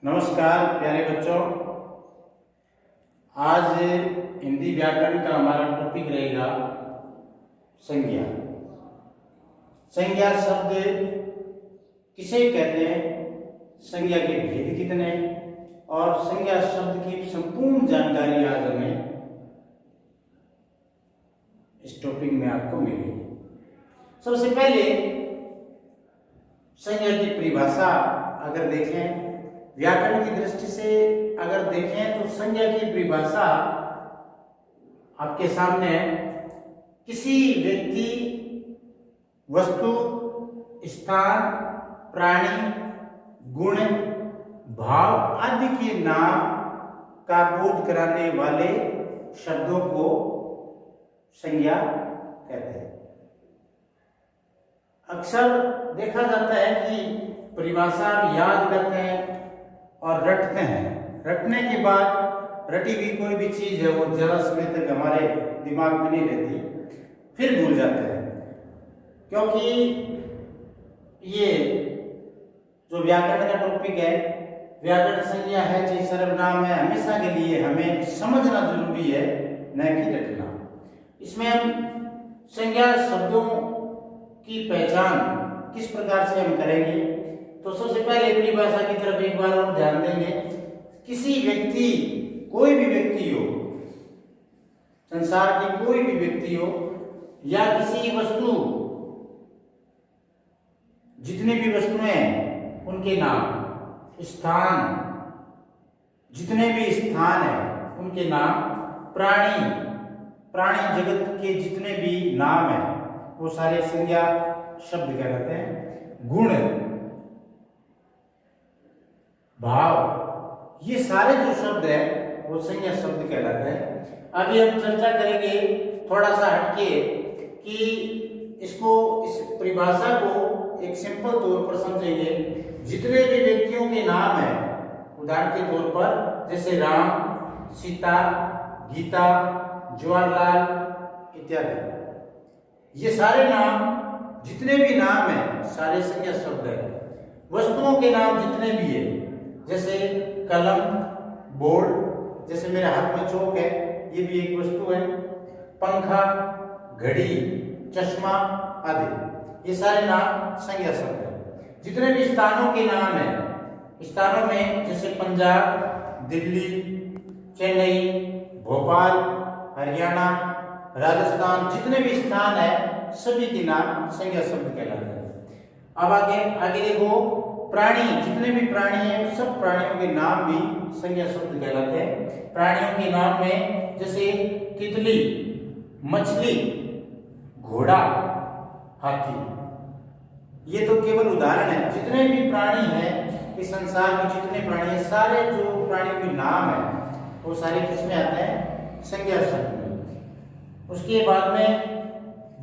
नमस्कार प्यारे बच्चों। आज हिंदी व्याकरण का हमारा टॉपिक रहेगा संज्ञा। संज्ञा शब्द किसे कहते हैं, संज्ञा के भेद कितने और संज्ञा शब्द की संपूर्ण जानकारी आज हमें इस टॉपिक में आपको मिलेगी। सबसे पहले संज्ञा की परिभाषा अगर देखें, व्याकरण की दृष्टि से अगर देखें तो संज्ञा की परिभाषा आपके सामने है। किसी व्यक्ति, वस्तु, स्थान, प्राणी, गुण, भाव आदि के नाम का बोध कराने वाले शब्दों को संज्ञा कहते हैं। अक्सर देखा जाता है कि परिभाषा याद करते हैं और रटते हैं। रटने के बाद रटी हुई कोई भी चीज है वो ज्यादा समय तक हमारे दिमाग में नहीं रहती, फिर भूल जाते हैं। क्योंकि ये जो व्याकरण का टॉपिक है, व्याकरण संज्ञा है चाहे सर्वनाम है, हमेशा के लिए हमें समझना जरूरी है, न कि रटना। इसमें हम संज्ञा शब्दों की पहचान किस प्रकार से हम करेंगे, तो सबसे पहले परिभाषा की तरफ एक बार और ध्यान देंगे। किसी व्यक्ति, कोई भी व्यक्ति हो, संसार के कोई भी व्यक्ति हो, या किसी वस्तु, जितनी भी वस्तुएं हैं उनके नाम, स्थान, जितने भी स्थान है उनके नाम, प्राणी, प्राणी जगत के जितने भी नाम है वो सारे संज्ञा शब्द कहलाते हैं। गुण, भाव, ये सारे जो शब्द है वो संज्ञा शब्द कहलाते हैं। अभी हम चर्चा करेंगे थोड़ा सा हटके कि इसको, इस परिभाषा को एक सिंपल तौर पर समझेंगे। जितने भी व्यक्तियों के नाम है, उदाहरण के तौर पर जैसे राम, सीता, गीता, जवाहरलाल इत्यादि, ये सारे नाम, जितने भी नाम है सारे संज्ञा शब्द है। वस्तुओं के नाम जितने भी है, जैसे कलम, बोर्ड, जैसे मेरे हाथ में चौक है, ये भी एक वस्तु है, पंखा, घड़ी, चश्मा आदि, ये सारे नाम संज्ञा शब्द है। जितने भी स्थानों के नाम है, स्थानों में जैसे पंजाब, दिल्ली, चेन्नई, भोपाल, हरियाणा, राजस्थान, जितने भी स्थान है सभी के नाम संज्ञा शब्द कहलाते हैं। अब आगे देखो, प्राणी, जितने भी प्राणी हैं सब प्राणियों के नाम भी संज्ञा शब्द कहलाते हैं। प्राणियों के नाम में जैसे तितली, मछली, घोड़ा, हाथी, ये तो केवल उदाहरण है। जितने भी प्राणी हैं इस संसार में, जितने प्राणी हैं, सारे जो प्राणियों के नाम है वो सारे किसमें आते हैं, संज्ञा शब्द में। उसके बाद में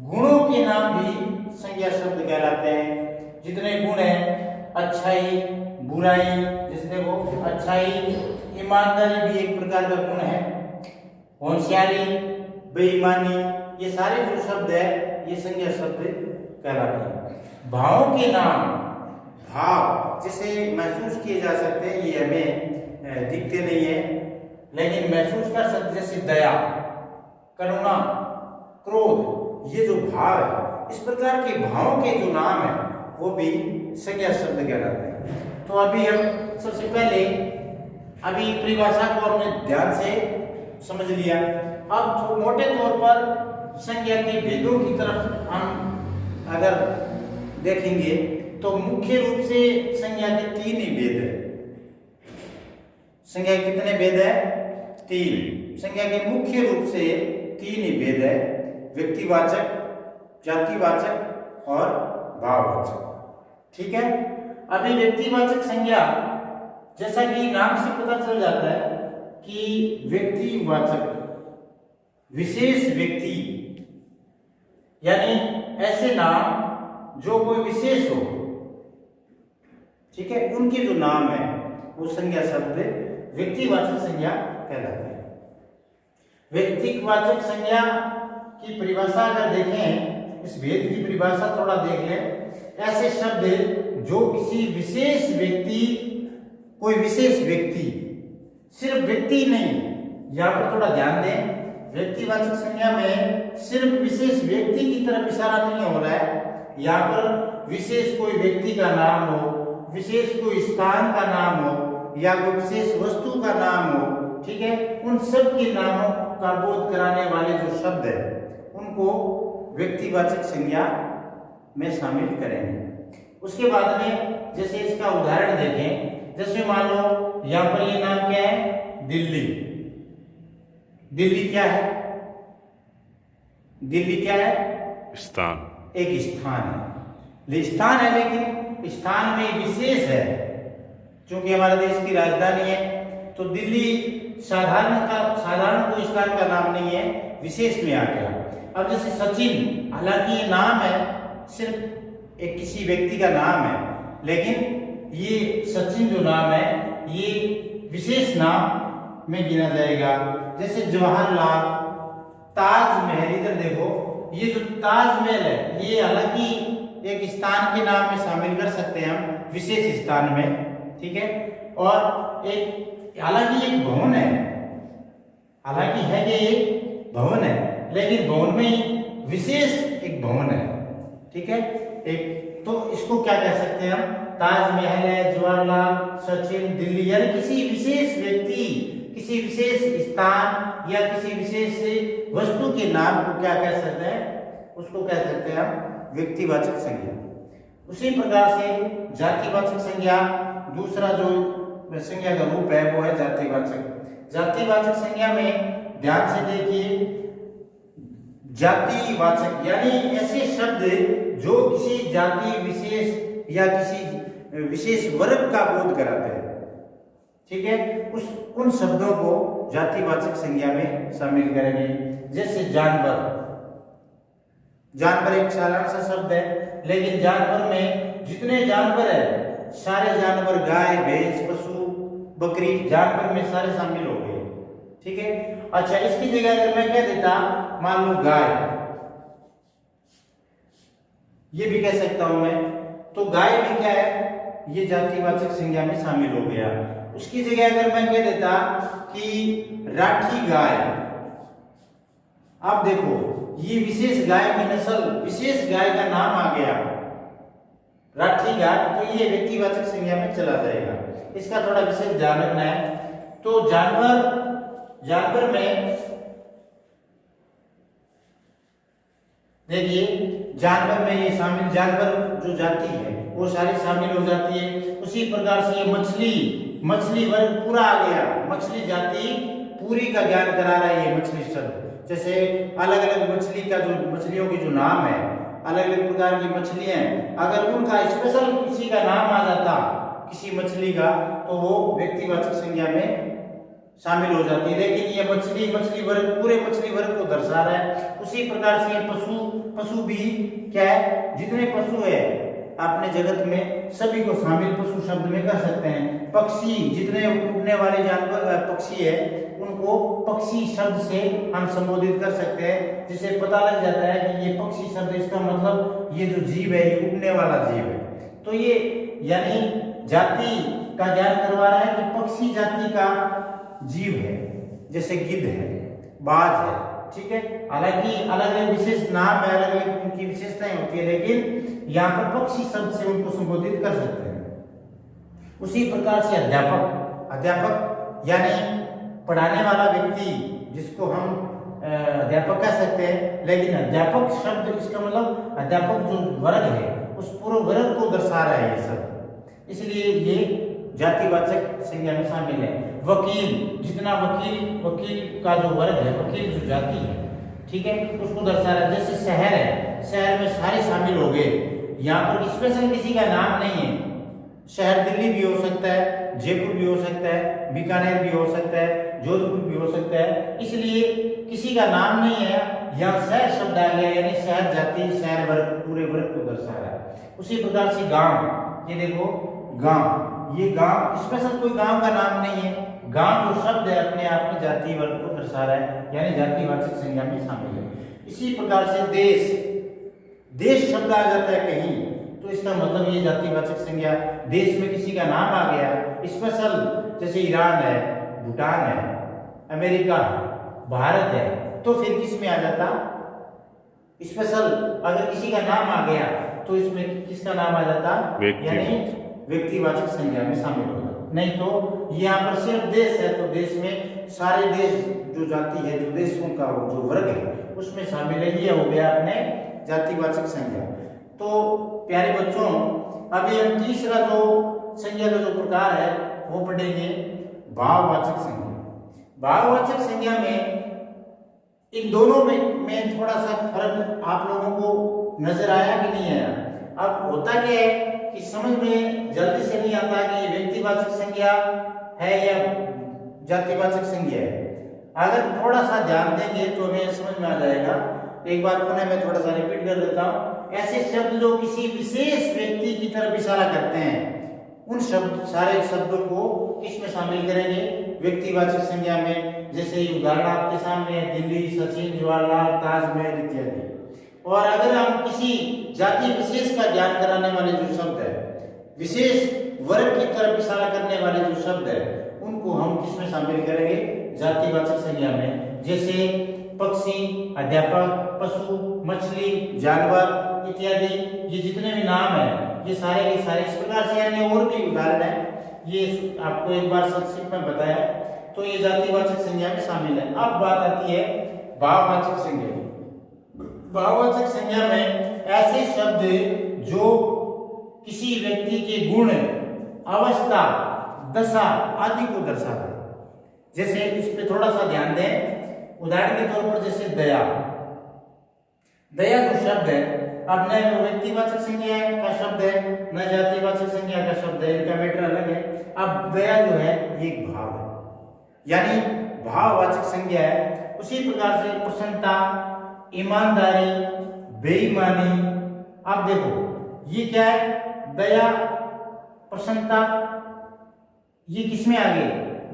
गुणों के नाम भी संज्ञा शब्द कहलाते हैं। जितने गुण हैं, अच्छाई, बुराई, जिसने वो अच्छाई, ईमानदारी भी एक प्रकार का गुण है, होशियारी, बेईमानी, ये सारे जो शब्द है ये संज्ञा शब्द कहलाते हैं। भावों के नाम, भाव जैसे महसूस किए जा सकते हैं, ये हमें दिखते नहीं है लेकिन महसूस कर सकते, जैसे दया, करुणा, क्रोध, ये जो भाव है, इस प्रकार के भावों के जो नाम है वो भी संज्ञा शब्द कहलाते हैं। तो अभी हम सबसे पहले अभी परिभाषा को हमने ध्यान से समझ लिया। अब मोटे तौर पर संज्ञा के भेदों की तरफ हम अगर देखेंगे तो मुख्य रूप से संज्ञा के तीन ही भेद है। संज्ञा के कितने भेद है? तीन। संज्ञा के मुख्य रूप से तीन ही भेद है, व्यक्तिवाचक, जातिवाचक और भाववाचक। ठीक है। अभी व्यक्तिवाचक संज्ञा, जैसा कि नाम से पता चल जाता है कि व्यक्तिवाचक, विशेष व्यक्ति, यानी ऐसे नाम जो कोई विशेष हो, ठीक है, उनके जो नाम है वो संज्ञा शब्द व्यक्तिवाचक संज्ञा कहलाते हैं। व्यक्तिवाचक संज्ञा की परिभाषा अगर देखें, इस भेद की परिभाषा थोड़ा देख लें। ऐसे शब्द जो किसी विशेष व्यक्ति कोई विशेष व्यक्ति, सिर्फ व्यक्ति नहीं, यहाँ पर थोड़ा ध्यान दें, व्यक्तिवाचक संज्ञा में सिर्फ विशेष व्यक्ति की तरफ इशारा नहीं हो रहा है। यहाँ पर विशेष कोई व्यक्ति का नाम हो, विशेष कोई स्थान का नाम हो या कोई विशेष वस्तु का नाम हो, ठीक है, उन सब के नामों का बोध कराने वाले जो शब्द है उनको व्यक्तिवाचक संज्ञा में शामिल करेंगे। उसके बाद में जैसे इसका उदाहरण देखें, जैसे मान लो यहाँ पर ये नाम क्या है, दिल्ली। दिल्ली क्या है? दिल्ली क्या है? स्थान, एक स्थान है। स्थान है, लेकिन स्थान में विशेष है। क्योंकि हमारे देश की राजधानी है तो दिल्ली साधारण कोई स्थान का नाम नहीं है, विशेष में आ गया। अब जैसे सचिन, हालांकि ये नाम है, सिर्फ एक किसी व्यक्ति का नाम है, लेकिन ये सचिन जो नाम है ये विशेष नाम में गिना जाएगा। जैसे जवाहरलाल, ताजमहल, इधर देखो, ये जो ताजमहल है ये हालांकि एक स्थान के नाम में शामिल कर सकते हैं हम, विशेष स्थान में, ठीक है। और एक हालांकि एक भवन है, हालांकि है कि एक भवन है, लेकिन भवन में विशेष एक भवन है, ठीक है। एक तो इसको क्या कह सकते हैं हम, ताजमहल है, जवाहरलाल, सचिन, दिल्ली, यानी किसी विशेष व्यक्ति, किसी विशेष स्थान या किसी विशेष वस्तु के नाम को क्या कह सकते हैं, उसको कह सकते हैं हम व्यक्तिवाचक संज्ञा। उसी प्रकार से जातिवाचक संज्ञा, दूसरा जो संज्ञा का रूप है वो है जातिवाचक। जातिवाचक संज्ञा में ध्यान से देखिए, जातिवाचक यानी ऐसे शब्द जो किसी जाति विशेष या किसी विशेष वर्ग का बोध कराते हैं, ठीक है, उन शब्दों को जातिवाचक संज्ञा में शामिल करेंगे। जैसे जानवर, जानवर एक साधारण सा शब्द है, लेकिन जानवर में जितने जानवर है सारे जानवर, गाय, भैंस, पशु, बकरी, जानवर में सारे शामिल हो गए, ठीक है। अच्छा, इसकी जगह अगर मैं कह देता मान लो गाय, ये भी कह सकता हूं मैं, तो गाय भी क्या है, ये जातिवाचक संज्ञा में शामिल हो गया। उसकी जगह अगर मैं कह देता कि राठी गाय, आप देखो ये विशेष गाय की नस्ल, विशेष गाय का नाम आ गया, राठी गाय, तो ये व्यक्तिवाचक संज्ञा में चला जाएगा। इसका थोड़ा विशेष ध्यान रखना है। तो जानवर में देखिए, जानवर में ये शामिल, जानवर जो जाति है वो सारी शामिल हो जाती है। उसी प्रकार से ये मछली वर्ग पूरा आ गया, मछली जाति पूरी का ज्ञान करा रहा है ये मछली शब्द। जैसे अलग अलग मछली का जो मछलियों की जो नाम है, अलग अलग प्रकार की मछलियां, अगर उनका स्पेशल किसी का नाम आ जाता किसी मछली का, तो वो व्यक्तिवाचक संज्ञा में शामिल हो जाती है। लेकिन ये मछली वर्ग, पूरे मछली वर्ग को दर्शा रहा है। उसी प्रकार से पशु भी क्या है, जितने पशु है अपने जगत में सभी को शामिल पशु शब्द में कर सकते हैं। पक्षी, जितने उड़ने वाले जानवर पक्षी है उनको पक्षी शब्द से हम संबोधित कर सकते हैं, जिससे पता लग जाता है कि ये पक्षी शब्द, इसका मतलब ये जो जीव है ये उड़ने वाला जीव है। तो ये यानी जाति का ज्ञान करवा रहा है कि पक्षी जाति का जीव है, जैसे गिद्ध है, बाज है, ठीक है। हालांकि अलग अलग विशेष नाम है, अलग अलग उनकी विशेषताएं होती है, लेकिन यहाँ पर पक्षी शब्द से उनको संबोधित कर सकते हैं। उसी प्रकार से अध्यापक यानी पढ़ाने वाला व्यक्ति, जिसको हम अध्यापक कह सकते हैं, लेकिन अध्यापक शब्द इसका मतलब अध्यापक जो वर्ग है उस पूरे वर्ग को दर्शा रहा है ये शब्द, इसलिए ये जातिवाचक संज्ञा में शामिल है। वकील, जितना वकील का जो वर्ग है, वकील जो जाति है, ठीक है, उसको दर्शा रहा है। जैसे शहर है, शहर में सारे शामिल हो गए, यहाँ पर स्पेशल किसी का नाम नहीं है। शहर दिल्ली भी हो सकता है, जयपुर भी हो सकता है, बीकानेर भी हो सकता है, जोधपुर भी हो सकता है, इसलिए किसी का नाम नहीं है। यहाँ शहर शब्द आ गया, यानी शहर जाति, शहर वर्ग, पूरे वर्ग को दर्शा रहा है। उसी प्रकार से गांव, ये देखो गांव, ये गांव स्पेशल कोई गांव का नाम नहीं है, गांव जो शब्द है अपने आप में जाति वर्ग को दर्शा रहा है, यानी जातिवाचक संज्ञा में शामिल है। इसी प्रकार से देश शब्द आ जाता है कहीं, तो इसका मतलब ये जातिवाचक संज्ञा, देश में किसी का नाम आ गया स्पेशल, जैसे ईरान है, भूटान है, अमेरिका है, भारत है, तो फिर किस में आ जाता? स्पेशल। अगर किसी का नाम आ गया तो इसमें किसका नाम आ जाता? यानी व्यक्तिवाचक संज्ञा में शामिल होता। नहीं तो यहाँ पर सिर्फ देश है तो देश में सारे देश जो जाति है, जो देशों का जो वर्ग है उसमें शामिल है। ये हो गया अपने जातिवाचक संज्ञा। तो प्यारे बच्चों, अभी हम तीसरा जो संज्ञा का जो प्रकार है वो पढ़ेंगे भाववाचक संज्ञा। भाववाचक संज्ञा में इन दोनों में थोड़ा सा फर्क आप लोगों को नजर आया कि नहीं आया? अब होता क्या है कि समझ में जल्दी से नहीं आता कि ये व्यक्तिवाचक संज्ञा है या जातिवाचक संज्ञा है। अगर थोड़ा सा ध्यान देंगे तो हमें समझ में आ जाएगा। एक बार पुनः मैं थोड़ा सा रिपीट कर देता हूँ। ऐसे शब्द जो किसी विशेष व्यक्ति की तरफ इशारा करते हैं, उन शब्द सारे शब्दों को किसमें शामिल करेंगे? व्यक्तिवाचक संज्ञा में। जैसे उदाहरण आपके सामने है, दिल्ली, सचिन, जवाहरलाल, ताजमहल इत्यादि। और अगर हम किसी जाति विशेष का ज्ञान कराने वाले जो शब्द है, विशेष वर्ग की तरफ इशारा करने वाले जो शब्द है, उनको हम किसमें शामिल करेंगे? जातिवाचक संज्ञा में। जैसे पक्षी, अध्यापक, पशु, मछली, जानवर इत्यादि, ये जितने भी नाम है ये सारे के सारे इस प्रकार से, यानी और भी उदाहरण है, ये आपको एक बार संक्षिप्त में बताया, तो ये जातिवाचक संज्ञा में शामिल है। अब बात आती है भाववाचक संज्ञा। भाववाचक संज्ञा में ऐसे शब्द जो किसी व्यक्ति के गुण, अवस्था, दशा आदि को दर्शाते हैं। जैसे इस पे थोड़ा सा ध्यान दें। उदाहरण के तौर पर जैसे दया। दया जो शब्द है, अब न व्यक्तिवाचक संज्ञा का शब्द है, न जातिवाचक संज्ञा का शब्द है, इनका मैटर अलग है। अब दया जो है ये एक भाव है, यानी भाववाचक संज्ञा है। उसी प्रकार से प्रसन्नता, ईमानदारी, बेईमानी। अब देखो ये क्या है? दया, प्रसन्नता, ये किसमें आ गई?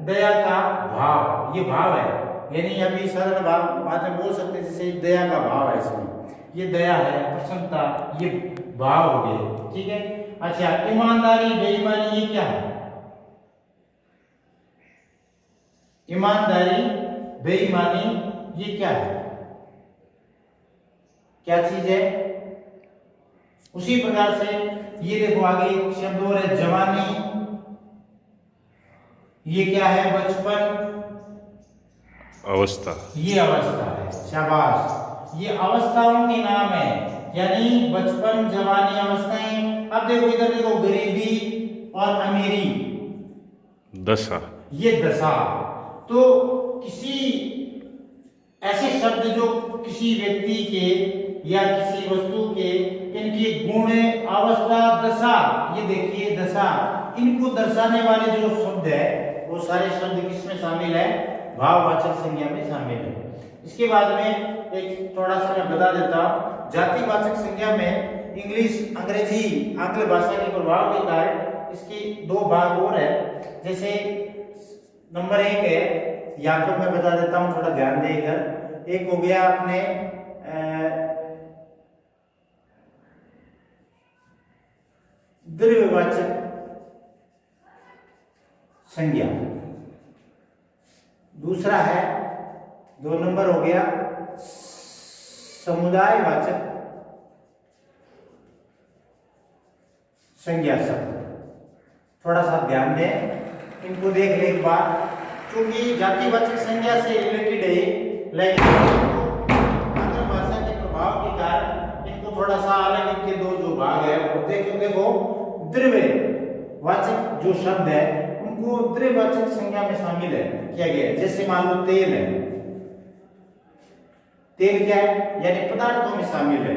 दया का भाव, ये भाव है। यानी अभी सरल बात में बोल सकते हैं, जैसे दया का भाव है इसमें, ये दया है, प्रसन्नता ये भाव हो गए। ठीक है। अच्छा, ईमानदारी, बेईमानी ये क्या है? ईमानदारी, बेईमानी ये क्या है? क्या चीज है? उसी प्रकार से ये देखो आगे शब्द और है, जवानी, ये क्या है? बचपन, अवस्था, ये अवस्था है। शाबाश, ये अवस्थाओं के नाम है, यानी बचपन, जवानी, अवस्थाएं। अब देखो इधर देखो, गरीबी और अमीरी, दशा, ये दशा। तो किसी ऐसे शब्द जो किसी व्यक्ति के या किसी वस्तु के, इनकी गुण, अवस्था, दशा, ये देखिए दशा, इनको दर्शाने वाले जो शब्द है वो सारे शब्द किसमें शामिल है? भाववाचक संज्ञा में शामिल है। इसके बाद में एक थोड़ा सा मैं बता देता हूँ। जातिवाचक संज्ञा में इंग्लिश, अंग्रेजी, आंग्ल भाषा के प्रभाव के कारण इसके दो भाग और है। जैसे नंबर 1 है, या तो मैं बता देता हूँ, थोड़ा ध्यान दें इधर। एक हो गया अपने द्रव्यवाचक संज्ञा। दूसरा है, 2 नंबर हो गया समुदायवाचक संज्ञा शब्द। थोड़ा सा ध्यान दें, इनको देख ले एक बार, क्योंकि जातिवाचक संज्ञा से रिलेटेड है, लेकिन आंग्ल भाषा के प्रभाव के कारण इनको थोड़ा सा अलग, इनके दो जो भाग है वो देखो। द्रव्यवाचक जो शब्द है उनको द्रव्यवाचक संज्ञा में शामिल है किया गया है। जैसे मान लो तेल है, तेल क्या है? यानी पदार्थों में शामिल है।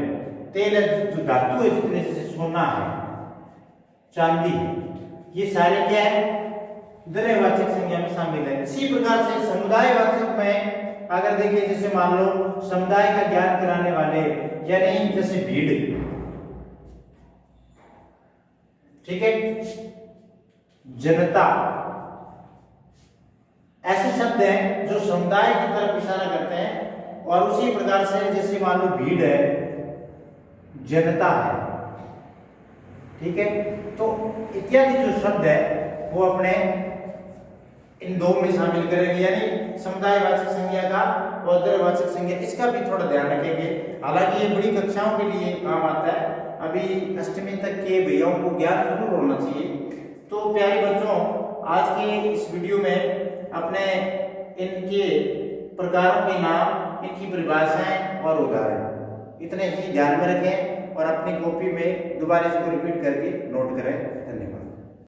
तेल है जो धातु है, जितने जैसे सोना है, चांदी है, ये सारे क्या है? द्रव्यवाचक संज्ञा में शामिल है। इसी प्रकार से समुदायवाचक में अगर देखिए, जैसे मान लो समुदाय का ज्ञान कराने वाले, यानी जैसे भीड़, ठीक है, जनता, ऐसे शब्द हैं जो समुदाय की तरफ इशारा करते हैं। और उसी प्रकार से जैसे मान लो भीड़ है, जनता है, ठीक है, तो इत्यादि जो शब्द है वो अपने इन दो में शामिल करेंगे, यानी समुदायवाचक संज्ञा का और द्रव्यवाचक संज्ञा, इसका भी थोड़ा ध्यान रखेंगे। हालांकि ये बड़ी कक्षाओं के लिए काम आता है, अभी अष्टमी तक के भैयाओं को ज्ञान जरूर होना चाहिए। तो प्यारे बच्चों, आज के इस वीडियो में अपने इनके प्रकारों के नाम, इनकी परिभाषाएं और उदाहरण इतने ही ध्यान में रखें और अपनी कॉपी में दोबारा इसको रिपीट करके नोट करें। धन्यवाद।